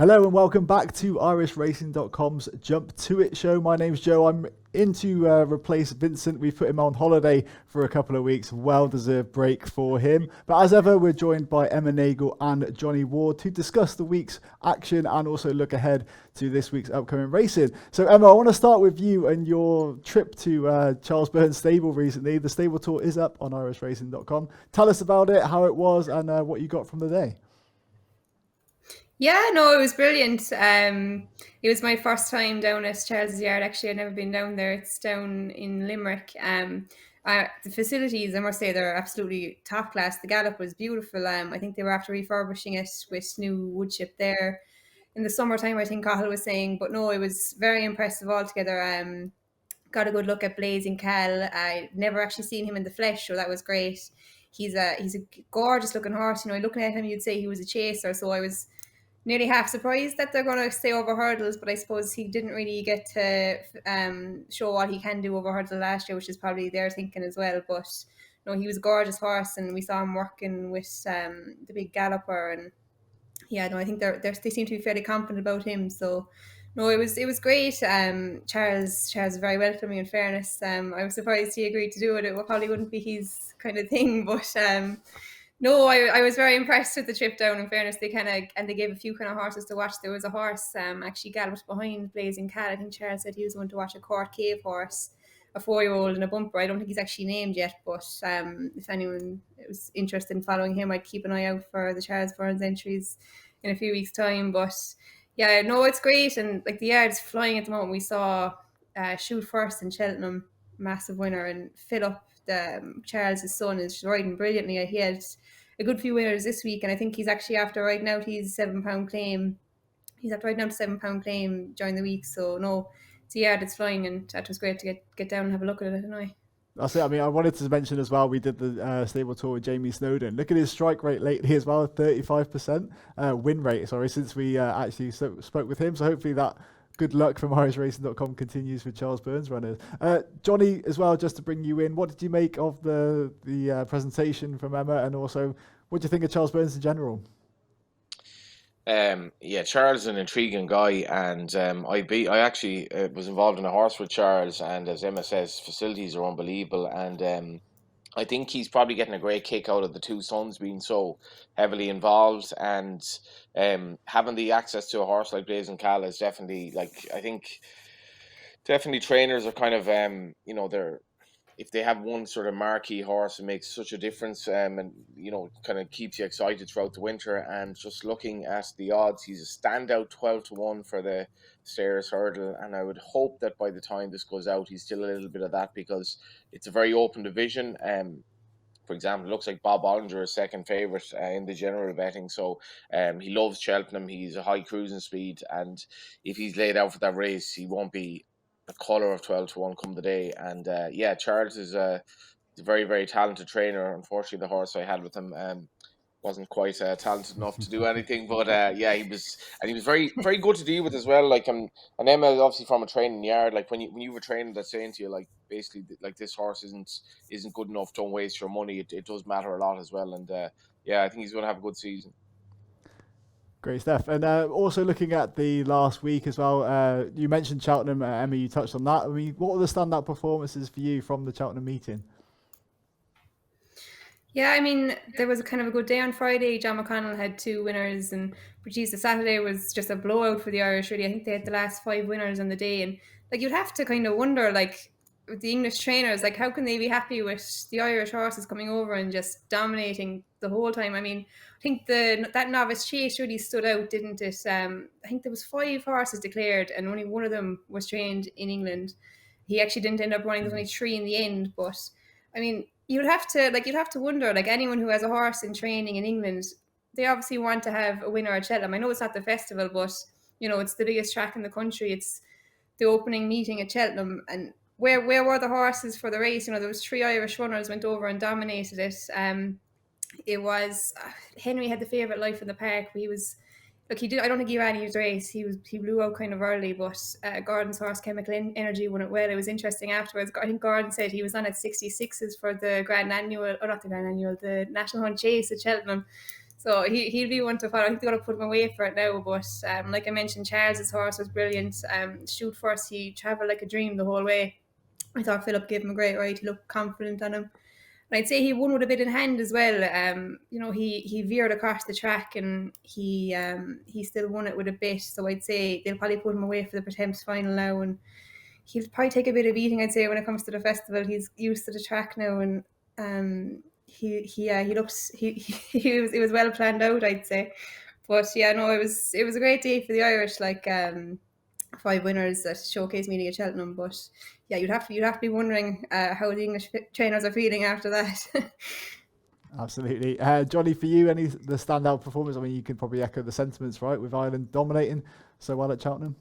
Hello and welcome back to IrishRacing.com's Jump to It show. My name's Joe. I'm in to replace Vincent. We've put him on holiday for a couple of weeks. Well-deserved break for him. But as ever, we're joined by Emma Nagle and Johnny Ward to discuss the week's action and also look ahead to this week's upcoming racing. So Emma, I want to start with you and your trip to Charles Burns Stable recently. The stable tour is up on IrishRacing.com. Tell us about it, how it was, and what you got from the day. Yeah, no, it was brilliant. It was my first time down at Charles's Yard. Actually, I'd never been down there. It's down in Limerick. The facilities, I must say, they're absolutely top class. The Gallop was beautiful. I think they were after refurbishing it with new wood chip there in the summertime, I think Cahill was saying. But no, it was very impressive altogether. Got a good look at Blazing Cal. I never actually seen him in the flesh, so that was great. He's a gorgeous looking horse. You know, looking at him, you'd say he was a chaser. So I was nearly half surprised that they're going to stay over hurdles, but I suppose he didn't really get to show what he can do over hurdle last year, which is probably their thinking as well. But no, he was a gorgeous horse, and we saw him working with the big galloper, and yeah, no, I think they seem to be fairly confident about him. So no, it was great. Charles very welcoming. In fairness, I was surprised he agreed to do it. It probably wouldn't be his kind of thing, but no, I was very impressed with the trip down. In fairness, they gave a few kind of horses to watch. There was a horse actually galloped behind Blazing Cat. I think Charles said he was going to watch a Court Cave horse, a 4-year-old in a bumper. I don't think he's actually named yet, but if anyone was interested in following him, I'd keep an eye out for the Charles Burns entries in a few weeks' time. But yeah, no, it's great, and like the yard's flying at the moment. We saw Shoot First in Cheltenham, massive winner, and Philip, Charles's son, is riding brilliantly. He had a good few winners this week, and I think he's actually after riding out his £7 claim. He's after riding out a £7 claim during the week. So no, it's a yard that's flying, and that was great to get down and have a look at it anyway. That's it. I mean, I wanted to mention as well, we did the stable tour with Jamie Snowden. Look at his strike rate lately as well, 35% win rate, sorry, since we actually spoke with him. So hopefully that good luck from IrishRacing.com continues with Charles Burns runners. Johnny, as well, just to bring you in, what did you make of the presentation from Emma, and also what do you think of Charles Burns in general? Yeah, Charles is an intriguing guy, and I actually was involved in a horse with Charles, and as Emma says, facilities are unbelievable, and I think he's probably getting a great kick out of the two sons being so heavily involved, and having the access to a horse like Blazing Cal is definitely, like, I think definitely trainers are kind of they're, if they have one sort of marquee horse, it makes such a difference, and kind of keeps you excited throughout the winter. And just looking at the odds, he's a standout 12-1 for the Stairs Hurdle, and I would hope that by the time this goes out, he's still a little bit of that, because it's a very open division. For example, it looks like Bob Ollinger is second favourite in the general betting. So he loves Cheltenham. He's a high cruising speed, and if he's laid out for that race, he won't be a colour of 12-1 come the day. And yeah, Charles is a very, very talented trainer. Unfortunately, the horse I had with him wasn't quite talented enough to do anything. But yeah, he was very, very good to deal with as well. Like, and Emma is obviously from a training yard. Like when you were training, that's saying to you, like, basically, like, this horse isn't good enough. Don't waste your money. It does matter a lot as well. And yeah, I think he's going to have a good season. Great stuff. And also looking at the last week as well, you mentioned Cheltenham, Emma, you touched on that. I mean, what were the standout performances for you from the Cheltenham meeting? Yeah, I mean, there was a kind of a good day on Friday. John McConnell had two winners, and but geez, the Saturday was just a blowout for the Irish. Really, I think they had the last five winners on the day, and like you'd have to kind of wonder, like with the English trainers, like how can they be happy with the Irish horses coming over and just dominating the whole time? I mean, I think that novice chase really stood out, didn't it? I think there was five horses declared, and only one of them was trained in England. He actually didn't end up running. There's only three in the end, but I mean, you'd have to wonder, like anyone who has a horse in training in England, they obviously want to have a winner at Cheltenham. I know it's not the festival, but it's the biggest track in the country. It's the opening meeting at Cheltenham, and where were the horses for the race? There was three Irish runners went over and dominated it. It was Henry had the favourite Life in the Park. But he was look, he did. I don't think he ran his race. He blew out kind of early, but Gordon's horse Chemical Energy won it well. It was interesting afterwards. I think Gordon said he was on at 66s for the Grand Annual, or not the Grand Annual, the National Hunt Chase at Cheltenham. So he'll be one to follow. I think they're going to put him away for it now. But like I mentioned, Charles's horse was brilliant. Shoot first, he travelled like a dream the whole way. I thought Philip gave him a great ride. He looked confident on him. And I'd say he won with a bit in hand as well. He veered across the track and he still won it with a bit. So I'd say they'll probably put him away for the Pretemps final now, and he'll probably take a bit of beating. I'd say when it comes to the festival, he's used to the track now, and he looks it was well planned out, I'd say. But yeah, no, it was a great day for the Irish. Like 5 winners at showcase meeting at Cheltenham. But yeah, you'd have to be wondering how the English trainers are feeling after that. Absolutely. Johnny, for you, any the standout performance? I mean, you can probably echo the sentiments, right, with Ireland dominating so well at Cheltenham.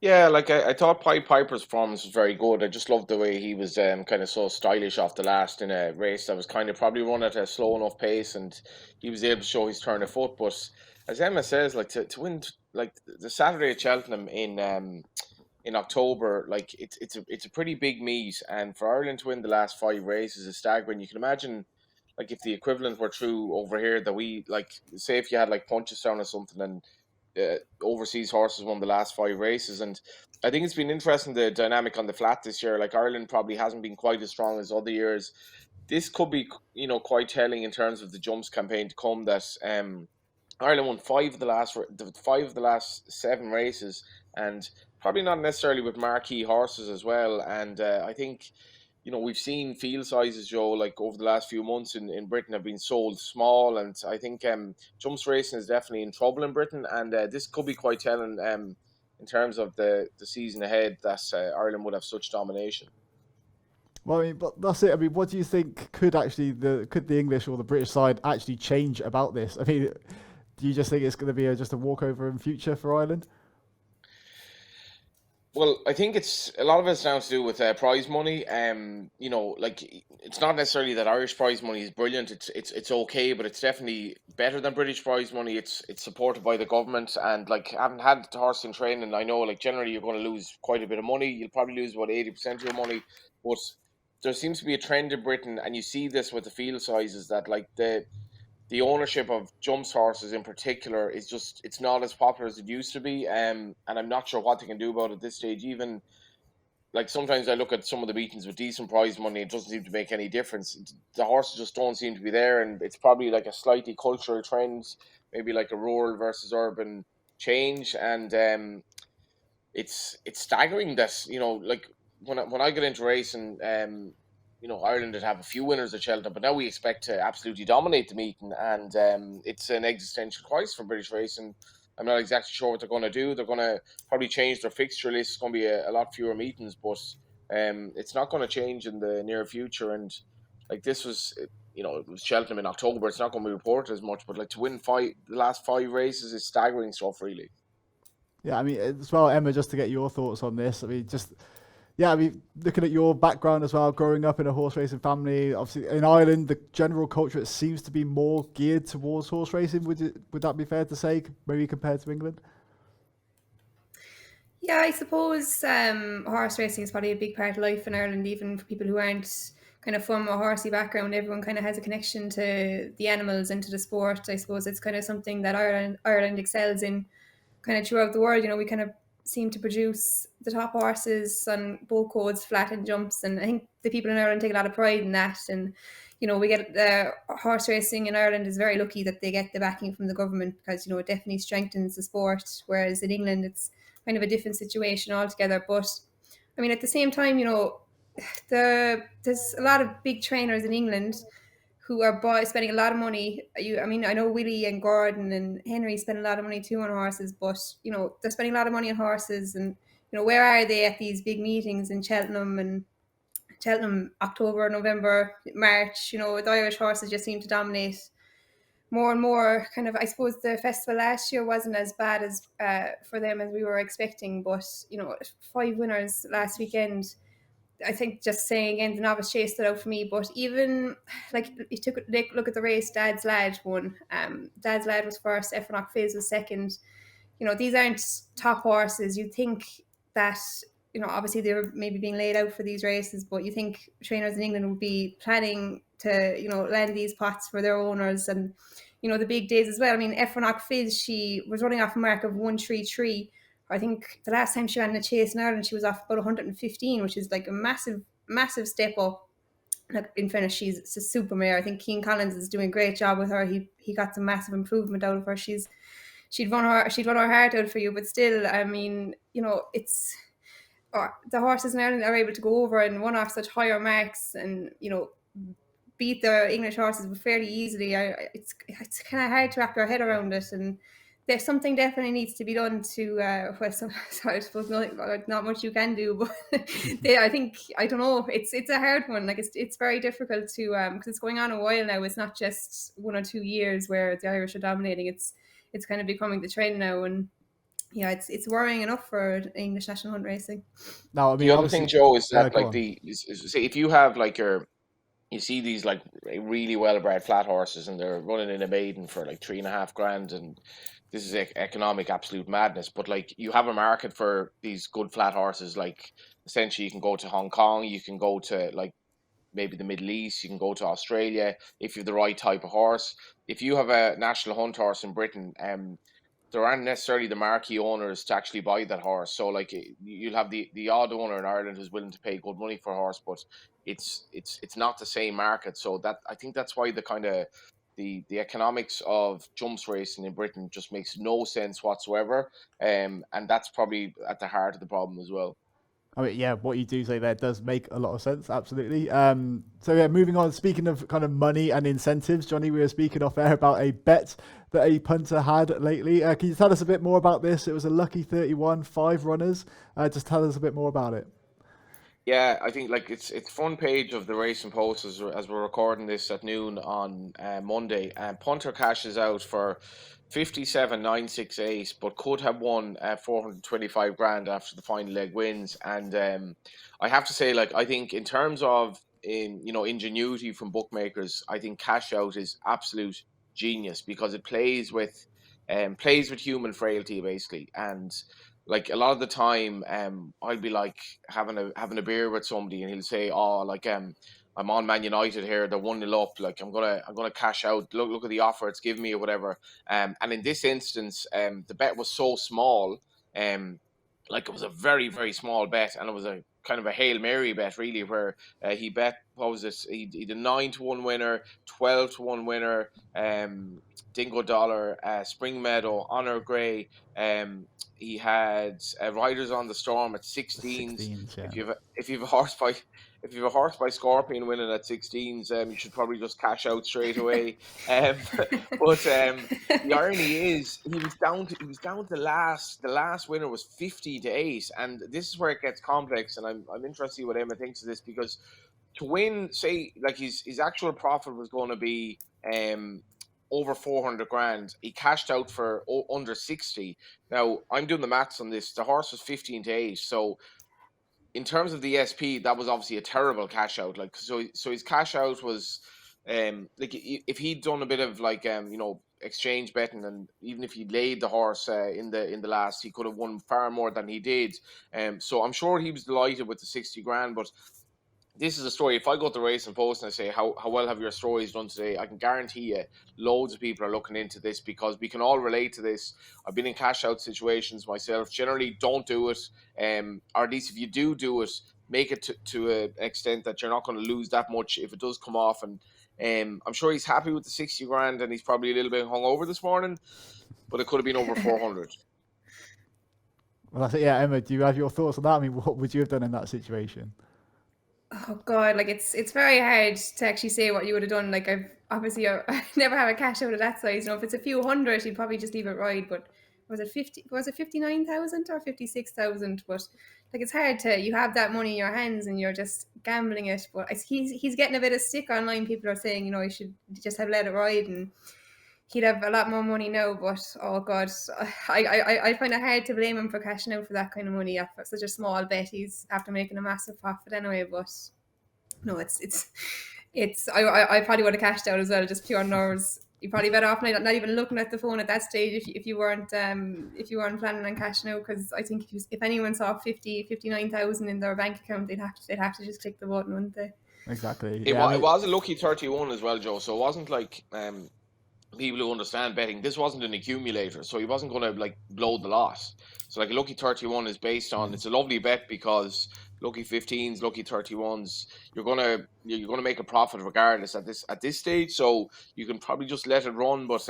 Yeah, like I thought Pied Piper's performance was very good. I just loved the way he was kind of so stylish off the last in a race that was kind of probably run at a slow enough pace, and he was able to show his turn of foot. But as Emma says, like to win like the Saturday at Cheltenham in October, like it's a pretty big meet, and for Ireland to win the last 5 races is staggering. You can imagine, like if the equivalent were true over here, that we like say if you had like Punchestown or something, and overseas horses won the last 5 races, and I think it's been interesting the dynamic on the flat this year. Like Ireland probably hasn't been quite as strong as other years. This could be quite telling in terms of the jumps campaign to come. That Ireland won 5 of the last 7 races, and probably not necessarily with marquee horses as well. And I think we've seen field sizes, Joe, like over the last few months in Britain have been sold small, and I think jumps racing is definitely in trouble in Britain, and this could be quite telling in terms of the season ahead that Ireland would have such domination. Well, I mean, but that's it. I mean, what do you think could the English or the British side actually change about this? I mean, do you just think it's going to be just a walkover in future for Ireland? Well, I think it's a lot of it's down to do with prize money. Like it's not necessarily that Irish prize money is brilliant. It's okay, but it's definitely better than British prize money. It's supported by the government, and like having had the horse in training, I know like generally you're going to lose quite a bit of money. You'll probably lose about 80% of your money, but there seems to be a trend in Britain, and you see this with the field sizes that like the ownership of jumps horses in particular is just it's not as popular as it used to be, and I'm not sure what they can do about it at this stage. Even like sometimes I look at some of the meetings with decent prize money, it doesn't seem to make any difference. The horses just don't seem to be there, and it's probably like a slightly cultural trend, maybe like a rural versus urban change. And it's staggering that like when I get into racing, Ireland would have a few winners at Cheltenham, but now we expect to absolutely dominate the meeting, and it's an existential crisis for British racing. I'm not exactly sure what they're going to do. They're going to probably change their fixture list. It's going to be a lot fewer meetings, but it's not going to change in the near future. And like this was, it was Cheltenham in October. It's not going to be reported as much, but like to win the last 5 races is staggering stuff, really. Yeah, I mean, as well, Emma, just to get your thoughts on this. I mean, looking at your background as well, growing up in a horse racing family, obviously in Ireland, the general culture it seems to be more geared towards horse racing. Would that be fair to say, maybe compared to England? Yeah, I suppose horse racing is probably a big part of life in Ireland, even for people who aren't kind of from a horsey background. Everyone kind of has a connection to the animals and to the sport. I suppose it's kind of something that Ireland excels in kind of throughout the world. We kind of seem to produce the top horses on both codes, flat and jumps, and I think the people in Ireland take a lot of pride in that. And we get horse racing in Ireland is very lucky that they get the backing from the government, because it definitely strengthens the sport, whereas in England it's kind of a different situation altogether. But I mean, at the same time, there's a lot of big trainers in England who are spending a lot of money. I know Willie and Gordon and Henry spend a lot of money too on horses, but they're spending a lot of money on horses, and where are they at these big meetings in Cheltenham October, November, March? The Irish horses just seem to dominate more and more. Kind of, I suppose the festival last year wasn't as bad as for them as we were expecting, but 5 winners last weekend. I think just saying again, the novice chase stood out for me. But even like you took a look at the race, Dad's Lad won. Dad's Lad was first, Efrinock Fizz was second. These aren't top horses. You think that obviously they were maybe being laid out for these races, but you think trainers in England would be planning to land these pots for their owners, and the big days as well. I mean, Efronach Fizz, she was running off a mark of 133. I think the last time she ran in a chase in Ireland, she was off about 115, which is like a massive step up. Like, in fairness, she's a super mare. I think Keane Collins is doing a great job with her. He got some massive improvement out of her. She'd run her heart out for you, but still, I mean, it's the horses in Ireland are able to go over and run off such higher marks, and beat the English horses fairly easily. It's kind of hard to wrap your head around it, and there's something definitely needs to be done to. So I suppose not much you can do, but I don't know. It's a hard one. Like, it's very difficult to because it's going on a while now. It's not just 1 or 2 years where the Irish are dominating. It's kind of becoming the trend now, and yeah, it's worrying enough for English national hunt racing. Now, I mean, The other thing, Joe, is that go like on. say if you have like you see these like really well-bred flat horses and they're running in a maiden for like $3,500, and this is economic absolute madness. But like, you have a market for these good flat horses. Like, essentially, you can go to Hong Kong, you can go to like maybe the Middle East, you can go to Australia if you have the right type of horse. If you have a national hunt horse in Britain, there aren't necessarily the marquee owners to actually buy that horse. So like, you'll have the odd owner in Ireland who's willing to pay good money for a horse, but it's not the same market. So that, I think that's why the kind of the economics of jumps racing in Britain just makes no sense whatsoever. And that's probably at the heart of the problem as well. I mean, yeah, what you do say there does make a lot of sense, absolutely. So yeah, moving on, speaking of kind of money and incentives, Johnny, we were speaking off air about a bet that a punter had lately. Can you tell us a bit more about this? It was a lucky 31, 5 runners. Just tell us a bit more about it. Yeah, I think like it's front page of the Racing Post as we're recording this at noon on Monday. And punter cashes out for 57,968, but could have won 425 grand after the final leg wins. And I have to say, like, I think in terms of ingenuity from bookmakers, I think cash out is absolute genius, because it plays with human frailty basically. And like, a lot of the time, I'll be like having a beer with somebody, and he'll say, "Oh, like I'm on Man United here. They're 1-0 up. Like, I'm gonna cash out. Look at the offer it's giving me or whatever." And in this instance, the bet was so small, like, it was a very very small bet, and it was a kind of a Hail Mary bet really, where he bet, what was this? He did 9-1 winner, 12-1 winner, Dingo Dollar, Spring Meadow, Honor Grey. He had Riders on the Storm at 16s. 16s, yeah. If you have a horse by Scorpion winning at 16s, you should probably just cash out straight away. But the irony is, he was down to the last winner was 50-8, and this is where it gets complex. And I'm interested to see what Emma thinks of this, because to win, say, like, his actual profit was going to be over 400 grand. He cashed out for under 60. Now, I'm doing the maths on this. The horse was 15-8. So in terms of the SP, that was obviously a terrible cash out. Like, so his cash out was like, if he'd done a bit of like exchange betting, and even if he laid the horse in the last, he could have won far more than he did. So I'm sure he was delighted with the 60 grand, but this is a story. If I go to the Racing Post and I say, how well have your stories done today, I can guarantee you loads of people are looking into this, because we can all relate to this. I've been in cash out situations myself. Generally, don't do it, or at least if you do it, make it to an extent that you're not going to lose that much if it does come off. And I'm sure he's happy with the 60 grand, and he's probably a little bit hungover this morning, but it could have been over 400. Well, that's it. Yeah, Emma, do you have your thoughts on that? I mean, what would you have done in that situation? Oh God, like, it's very hard to actually say what you would have done. Like, I never have a cash out of that size. If it's a few hundred, you'd probably just leave it ride. But was it 59,000 or 56,000? But like, it's hard to, you have that money in your hands and you're just gambling it. But he's getting a bit of stick online. People are saying, he should just have let it ride, and he'd have a lot more money now. But oh God, I find it hard to blame him for cashing out for that kind of money after such a small bet. He's after making a massive profit anyway. But no, I probably would have cashed out as well, just pure nerves. You're probably better off not even looking at the phone at that stage if you weren't planning on cashing out, because I think if anyone saw 59,000 in their bank account, they'd have to just click the button, wouldn't they? Exactly. It was a lucky 31 as well, Joe. So it wasn't like people who understand betting, this wasn't an accumulator, so he wasn't going to like blow the lot. So like a lucky 31 is based on, it's a lovely bet because lucky 15s, lucky 31s, you're gonna make a profit regardless at this stage. So you can probably just let it run. But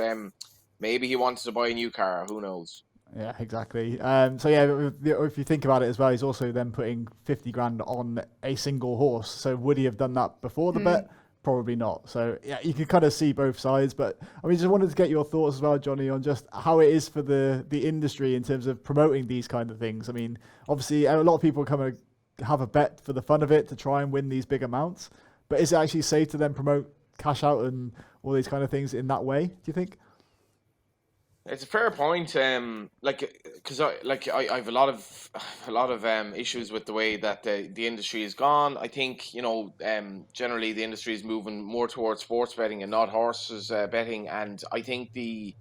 maybe he wants to buy a new car. Who knows? Yeah, exactly. So yeah, if you think about it as well, he's also then putting 50 grand on a single horse. So would he have done that before the bet? Probably not. So yeah, you can kind of see both sides. But I mean, just wanted to get your thoughts as well, Johnny, on just how it is for the industry in terms of promoting these kind of things. I mean, obviously a lot of people come and have a bet for the fun of it to try and win these big amounts. But is it actually safe to then promote cash out and all these kind of things in that way? Do you think? It's a fair point. Because I have a lot of issues with the way that the industry has gone. I think generally the industry is moving more towards sports betting and not horses betting. And I think the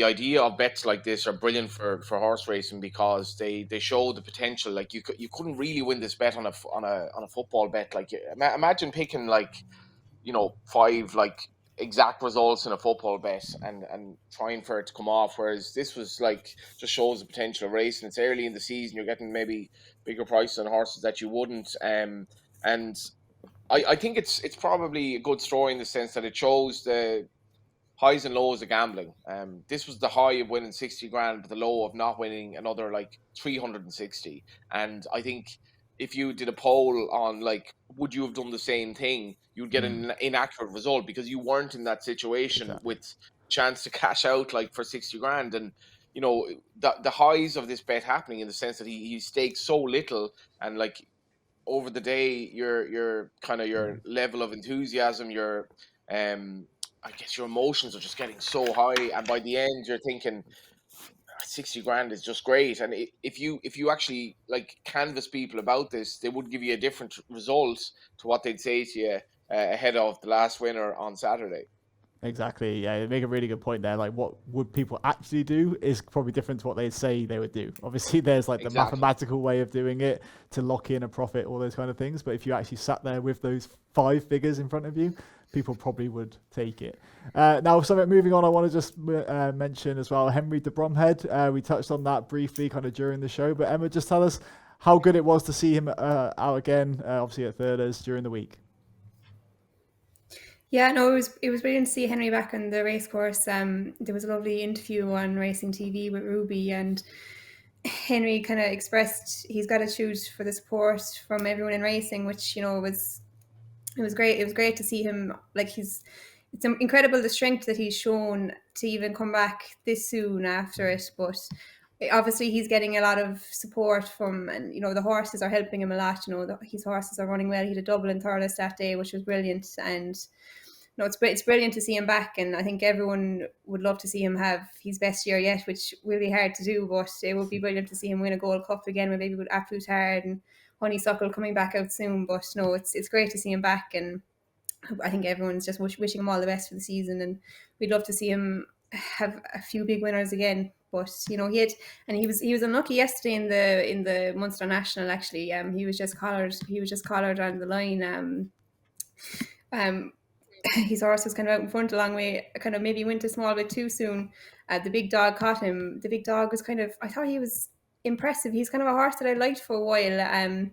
idea of bets like this are brilliant for horse racing because they show the potential. Like you couldn't really win this bet on a football bet. Like imagine picking like five like exact results in a football bet and trying for it to come off. Whereas this was like just shows the potential of racing. It's early in the season. You're getting maybe bigger prices on horses that you wouldn't. And I think it's probably a good story in the sense that it shows the highs and lows of gambling. This was the high of winning 60 grand, but the low of not winning another like 360. And I think if you did a poll on like, would you have done the same thing? You'd get an inaccurate result because you weren't in that situation Exactly. with chance to cash out like for 60 grand. And, the highs of this bet happening in the sense that he stakes so little and like over the day, your kind of your level of enthusiasm, your I guess your emotions are just getting so high, and by the end, you're thinking 60 grand is just great. And if you actually like canvas people about this, they would give you a different result to what they'd say to you ahead of the last winner on Saturday. Exactly. Yeah, you make a really good point there. Like, what would people actually do is probably different to what they'd say they would do. Obviously, there's like the Exactly. mathematical way of doing it to lock in a profit, all those kind of things. But if you actually sat there with those five figures in front of you, people probably would take it. Now, something moving on, I want to just mention as well Henry de Bromhead. We touched on that briefly kind of during the show. But Emma, just tell us how good it was to see him out again, obviously at Thirders during the week. Yeah, no, it was brilliant to see Henry back on the race course. There was a lovely interview on Racing TV with Ruby, and Henry kind of expressed he's gratitude for the support from everyone in racing, which it was great. It was great to see him. Like it's incredible the strength that he's shown to even come back this soon after it. But obviously, he's getting a lot of support from, and the horses are helping him a lot. His horses are running well. He had a double in Thurles that day, which was brilliant. And no, it's brilliant to see him back, and I think everyone would love to see him have his best year yet, which will be hard to do, but it would be brilliant to see him win a Gold Cup again, maybe with Absolute Hard and Honeysuckle coming back out soon. But no, it's great to see him back, and I think everyone's just wishing him all the best for the season, and we'd love to see him have a few big winners again. But he was unlucky yesterday in the Munster National. Actually, he was just collared on the line. Um, his horse was kind of out in front a long way, kind of maybe went a small bit too soon. The big dog caught him. The big dog was I thought he was impressive. He's kind of a horse that I liked for a while.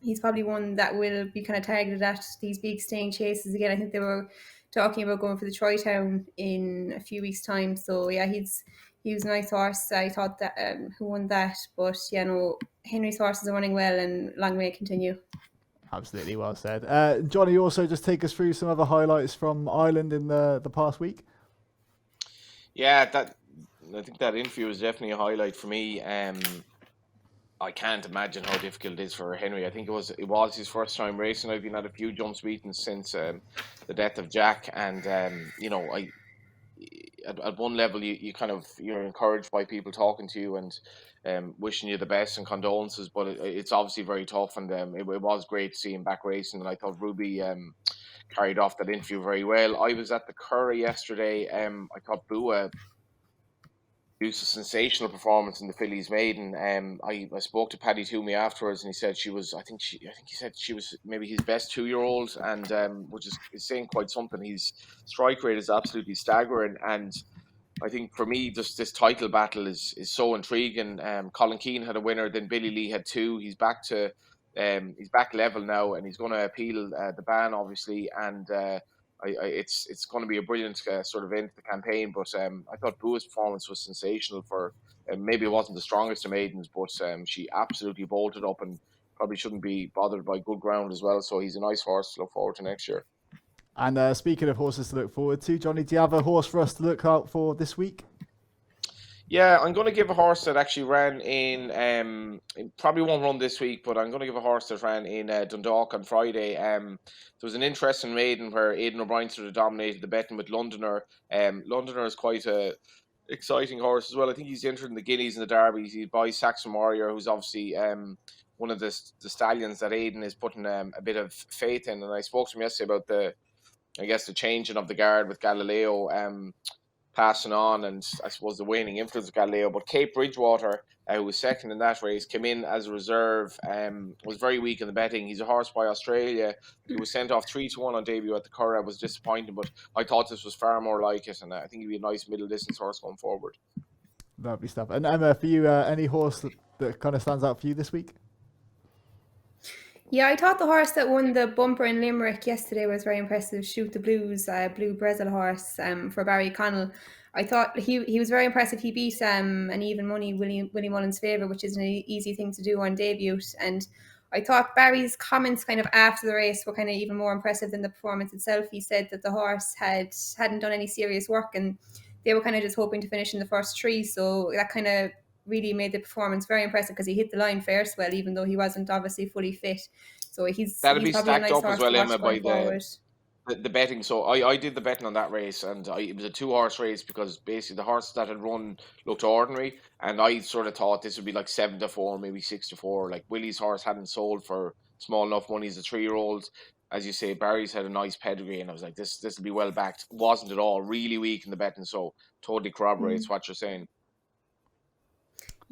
He's probably one that will be kind of targeted at these big staying chases again. I think they were talking about going for the Troytown in a few weeks' time. So yeah, he was a nice horse. I thought that who won that, but yeah, no, Henry's horses are running well and long may it continue. Absolutely well said. Johnny, also just take us through some other highlights from Ireland in the past week. Yeah, I think that interview was definitely a highlight for me. I can't imagine how difficult it is for Henry. I think it was his first time racing. I've been at a few jumps meetings since the death of Jack, and at one level you're encouraged by people talking to you and wishing you the best and condolences, but it's obviously very tough. And it was great to see him back racing, and I thought Ruby carried off that interview very well. I was at the Curragh yesterday. I thought Bua produced a sensational performance in the Fillies maiden. I spoke to Paddy Toomey afterwards, and he said she was. I think he said she was maybe his best 2-year-old, and which is saying quite something. His strike rate is absolutely staggering, and I think for me, just this title battle is so intriguing. Colin Keane had a winner, then Billy Lee had two. He's back level now, and he's going to appeal the ban, obviously. And it's going to be a brilliant sort of end to the campaign. But I thought Bua's performance was sensational. For maybe it wasn't the strongest of maidens, but she absolutely bolted up and probably shouldn't be bothered by good ground as well. So he's a nice horse to look forward to next year. And speaking of horses to look forward to, Johnny, do you have a horse for us to look out for this week? Yeah, I'm going to give a horse that actually ran it probably won't run this week, but I'm going to give a horse that ran in Dundalk on Friday. There was an interesting maiden where Aidan O'Brien sort of dominated the betting with Londoner. Londoner is quite a exciting horse as well. I think he's entered in the Guineas and the Derbies. He's by Saxon Warrior, who's obviously one of the stallions that Aidan is putting a bit of faith in. And I spoke to him yesterday about the changing of the guard with Galileo passing on, and I suppose the waning influence of Galileo. But Cape Bridgewater, who was second in that race, came in as a reserve, was very weak in the betting. He's a horse by Australia. He was sent off 3-1 on debut at the Curragh. Was disappointing, but I thought this was far more like it, and I think he'd be a nice middle distance horse going forward. Lovely stuff. And Emma, for you, any horse that kind of stands out for you this week? Yeah, I thought the horse that won the bumper in Limerick yesterday was very impressive. Shoot the Blues, Blue Brezel horse for Barry Connell. I thought he was very impressive. He beat an even money Willie Mullins' favourite, which is an easy thing to do on debut. And I thought Barry's comments kind of after the race were kind of even more impressive than the performance itself. He said that the horse hadn't done any serious work, and they were kind of just hoping to finish in the first three. So that kind of really made the performance very impressive because he hit the line first well, even though he wasn't obviously fully fit. So That'll be probably a stacked nice up as horse well, to watch Emma, by going forward. the betting. So I did the betting on that race, and it was a 2-horse race because basically the horse that had run looked ordinary, and I sort of thought this would be like 7-4, maybe 6-4. Like Willie's horse hadn't sold for small enough money as a 3-year-old. As you say, Barry's had a nice pedigree, and I was like, this will be well backed. Wasn't at all. Really weak in the betting, so totally corroborates what you're saying.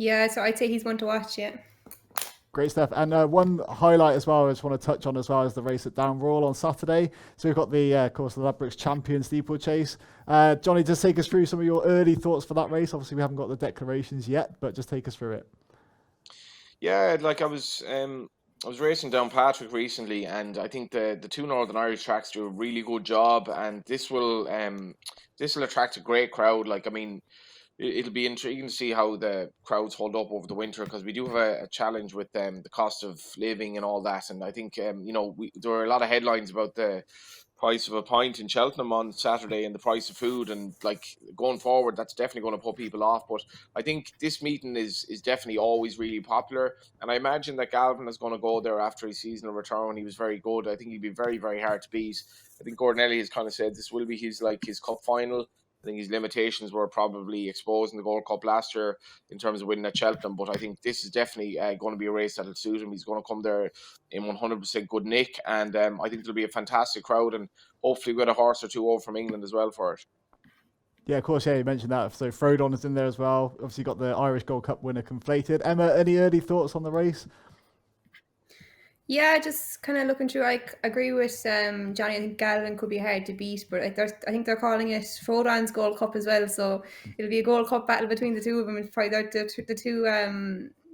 Yeah, so I'd say he's one to watch. Yeah. Great stuff. And one highlight as well I just want to touch on as well is the race at Down Royal on Saturday. So we've got the, of course, the Ladbrokes Champion Steeplechase. Johnny, just take us through some of your early thoughts for that race. Obviously, we haven't got the declarations yet, but just take us through it. Yeah, like I was racing down Patrick recently, and I think the two Northern Irish tracks do a really good job, and this will attract a great crowd. Like, I mean, it'll be intriguing to see how the crowds hold up over the winter, because we do have a challenge with the cost of living and all that. And I think there were a lot of headlines about the price of a pint in Cheltenham on Saturday and the price of food, and like going forward, that's definitely going to put people off. But I think this meeting is definitely always really popular, and I imagine that Galvin is going to go there after his seasonal return. He was very good. I think he'd be very, very hard to beat. I think Gordon Ellie has kind of said this will be his cup final. I think his limitations were probably exposed in the Gold Cup last year in terms of winning at Cheltenham, but I think this is definitely going to be a race that'll suit him. He's going to come there in 100% good nick, and I think it'll be a fantastic crowd, and hopefully we get a horse or two over from England as well for it. Yeah, of course, yeah, you mentioned that. So Frodon is in there as well. Obviously got the Irish Gold Cup winner conflated. Emma, any early thoughts on the race? Yeah, just kind of looking through. I agree with Johnny. I think Galvin could be hard to beat, but I think they're calling it Frodon's Gold Cup as well. So it'll be a Gold Cup battle between the two of them. And probably the two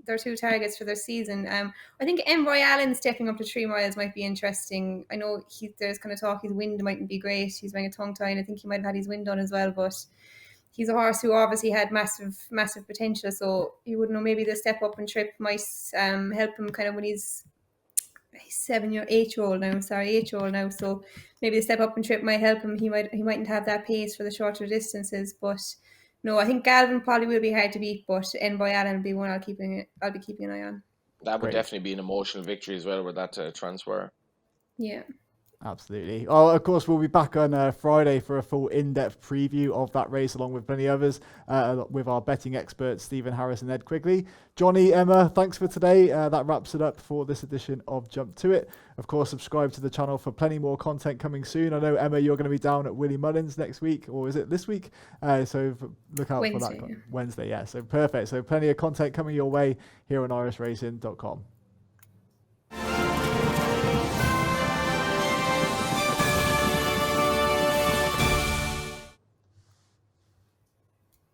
their two targets for their season. I think Envoy Allen stepping up to 3 miles might be interesting. I know there's kind of talk his wind mightn't be great. He's wearing a tongue tie, and I think he might have had his wind done as well. But he's a horse who obviously had massive potential. So you wouldn't know, maybe the step up and trip might help him kind of when he's 8-year-old now. So maybe the step up and trip might help him. He mightn't have that pace for the shorter distances, but no, I think Galvin probably will be hard to beat, but Envoy Allen will be one I'll be keeping an eye on. That would definitely be an emotional victory as well with that transfer. Yeah. Absolutely. Oh, of course, we'll be back on Friday for a full in-depth preview of that race, along with plenty others, with our betting experts, Stephen Harris and Ed Quigley. Johnny, Emma, thanks for today. That wraps it up for this edition of Jump To It. Of course, subscribe to the channel for plenty more content coming soon. I know, Emma, you're going to be down at Willie Mullins next week, or is it this week? So look out for that. Wednesday, yeah. So perfect. So plenty of content coming your way here on irisracing.com.